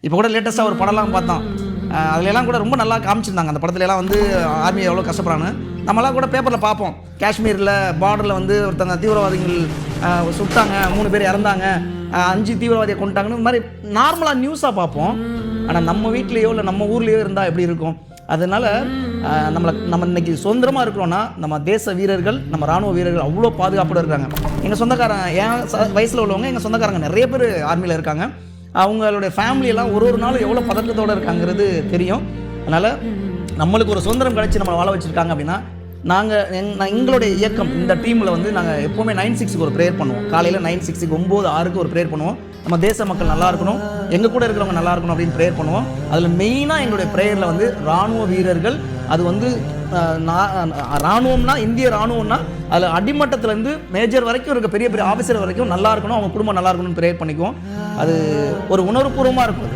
இப்போ கூட லேட்டஸ்ட்டாக ஒரு படம்லாம் பார்த்தோம். அதுலலாம் கூட ரொம்ப நல்லா காமிச்சிருந்தாங்க. அந்த படத்துலலாம் வந்து ஆர்மி எவ்வளோ கஷ்டப்படுறான்னு நம்மளாம் கூட பேப்பரில் பார்ப்போம். காஷ்மீரில் பார்டரில் வந்து ஒருத்தங்க தீவிரவாதிகள் சுட்டாங்க, 3 பேர் இறந்தாங்க, 5 தீவிரவாதியை கொண்டுட்டாங்கன்னு இந்த மாதிரி நார்மலாக நியூஸாக பார்ப்போம். ஆனால் நம்ம வீட்லேயோ இல்லை நம்ம ஊர்லேயோ இருந்தால் எப்படி இருக்கும்? அதனால் நம்ம இன்னைக்கு சுதந்திரமாக இருக்கிறோன்னா நம்ம தேச வீரர்கள், நம்ம இராணுவ வீரர்கள் அவ்வளோ பாதுகாப்போடு இருக்காங்க. எங்கள் சொந்தக்காரங்க, என் வயசில் உள்ளவங்க, எங்கள் சொந்தக்காரங்க நிறைய பேர் ஆர்மியில் இருக்காங்க. அவங்களுடைய ஃபேமிலியெல்லாம் ஒரு நாளும் எவ்வளோ பதற்றத்தோடு இருக்காங்கிறது தெரியும். அதனால் நம்மளுக்கு ஒரு சுதந்திரம் கிடச்சி நம்மளை வாழ வச்சுருக்காங்க அப்படின்னா எங்களுடைய இயக்கம் இந்த டீமில் வந்து நாங்கள் எப்போவுமே 9-6க்கு ஒரு ப்ரேயர் பண்ணுவோம். காலையில் 9-6க்கு 9-6க்கு ஒரு ப்ரேயர் பண்ணுவோம். நம்ம தேச மக்கள் நல்லா இருக்கணும், எங்கள் கூட இருக்கிறவங்க நல்லா இருக்கணும் அப்படின்னு ப்ரேயர் பண்ணுவோம். அதில் மெயினாக எங்களுடைய ப்ரேயரில் வந்து இராணுவ வீரர்கள், அது வந்து இராணுவம்னா இந்திய இராணுவம்னா அதில் அடிமட்டத்துலேருந்து மேஜர் வரைக்கும் இருக்க பெரிய பெரிய ஆஃபீஸர் வரைக்கும் நல்லா இருக்கணும், அவங்க குடும்பம் நல்லா இருக்கணும்னு ப்ரேயர் பண்ணிக்குவோம். அது ஒரு உணர்வுபூர்வமாக இருக்கும்.